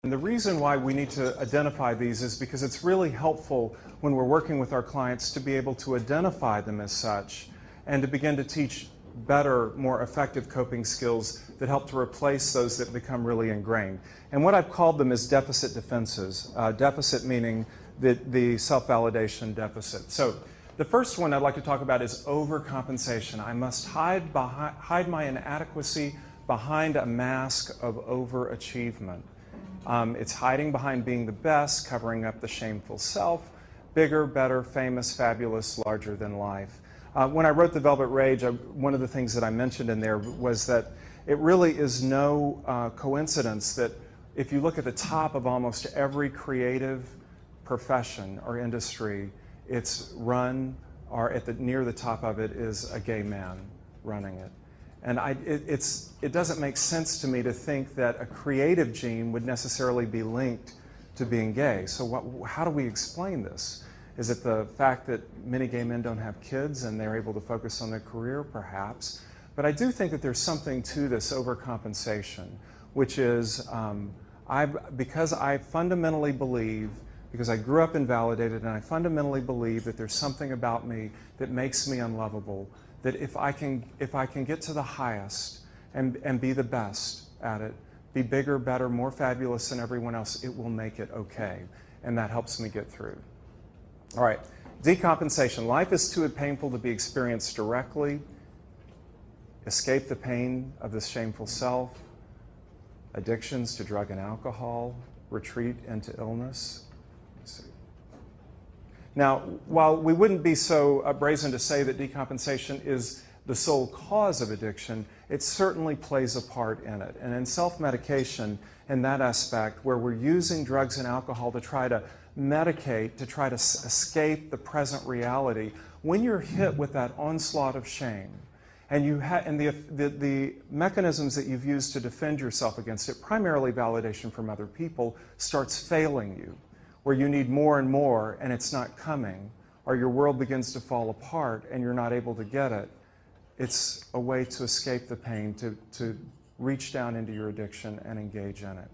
And the reason why we need to identify these is because it's really helpful when we're working with our clients to be able to identify them as such and to begin to teach better, more effective coping skills that help to replace those that become really ingrained. And what I've called them is deficit defenses. Deficit meaning the self-validation deficit. So the first one I'd like to talk about is overcompensation. I must hide my inadequacy behind a mask of overachievement. It's hiding behind being the best, covering up the shameful self, bigger, better, famous, fabulous, larger than life. When I wrote The Velvet Rage, one of the things that I mentioned in there was that it really is no coincidence that if you look at the top of almost every creative profession or industry, it's run, or near the top of it is a gay man running it. And it doesn't make sense to me to think that a creative gene would necessarily be linked to being gay. So how do we explain this? Is it the fact that many gay men don't have kids and they're able to focus on their career? Perhaps. But I do think that there's something to this overcompensation, which is because I fundamentally believe, because I grew up invalidated, and I fundamentally believe that there's something about me that makes me unlovable, that if I can get to the highest and be the best at it, be bigger, better, more fabulous than everyone else, it will make it okay. And that helps me get through. All right, decompensation. Life is too painful to be experienced directly. Escape the pain of this shameful self. Addictions to drug and alcohol. Retreat into illness. Let's see. Now, while we wouldn't be so brazen to say that decompensation is the sole cause of addiction, it certainly plays a part in it. And in self-medication, in that aspect, where we're using drugs and alcohol to try to medicate, to try to escape the present reality, when you're hit with that onslaught of shame, and the mechanisms that you've used to defend yourself against it, primarily validation from other people, starts failing you, where you need more and more and it's not coming, or your world begins to fall apart and you're not able to get it, it's a way to escape the pain, to reach down into your addiction and engage in it.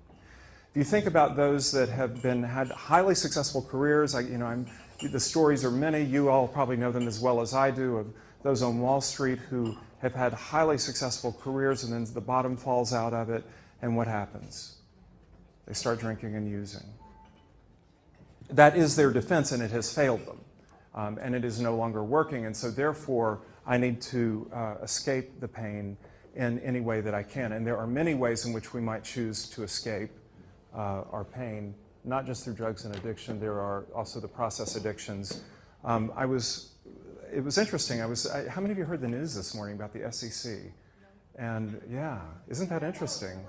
If you think about those that have had highly successful careers, the stories are many. You all probably know them as well as I do, of those on Wall Street who have had highly successful careers and then the bottom falls out of it, and what happens? They start drinking and using. That is their defense, and it has failed them. And it is no longer working, and so therefore I need to escape the pain in any way that I can. And there are many ways in which we might choose to escape our pain, not just through drugs and addiction. There are also the process addictions. It was interesting. How many of you heard the news this morning about the SEC? And yeah, isn't that interesting?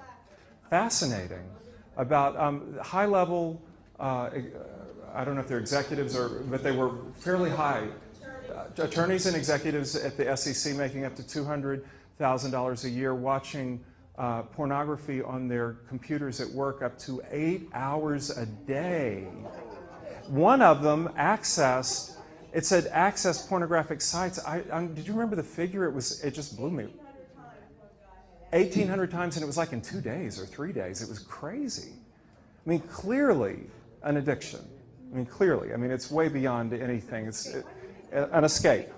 Fascinating. About high-level, I don't know if they're executives, but they were fairly high. Attorneys and executives at the SEC making up to $200,000 a year watching pornography on their computers at work up to 8 hours a day. One of them accessed pornographic sites. Did you remember the figure? It just blew me. 1,800 times, and it was like in 2 days or 3 days. It was crazy. I mean, clearly an addiction. I mean, clearly. I mean, it's way beyond anything. It's an escape.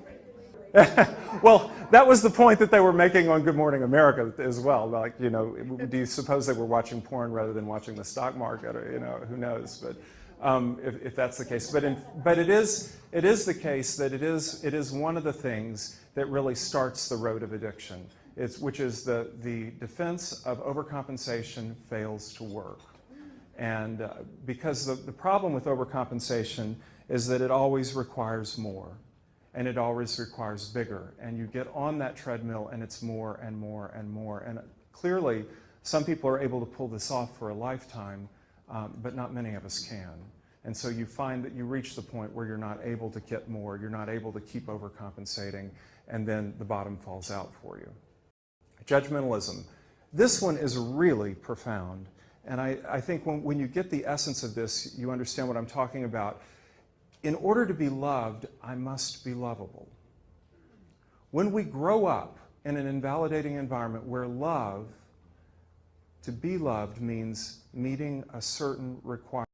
Well, that was the point that they were making on Good Morning America as well. Like, do you suppose they were watching porn rather than watching the stock market? Or, who knows? But if that's the case, but it is the case that it is one of the things that really starts the road of addiction. Which is the defense of overcompensation fails to work, and because the problem with overcompensation is that it always requires more. And it always requires bigger. And you get on that treadmill and it's more and more and more. And clearly, some people are able to pull this off for a lifetime, but not many of us can. And so you find that you reach the point where you're not able to get more, you're not able to keep overcompensating, and then the bottom falls out for you. Judgmentalism. This one is really profound. And I think when you get the essence of this, you understand what I'm talking about. In order to be loved, I must be lovable. When we grow up in an invalidating environment where love To be loved means meeting a certain requirement.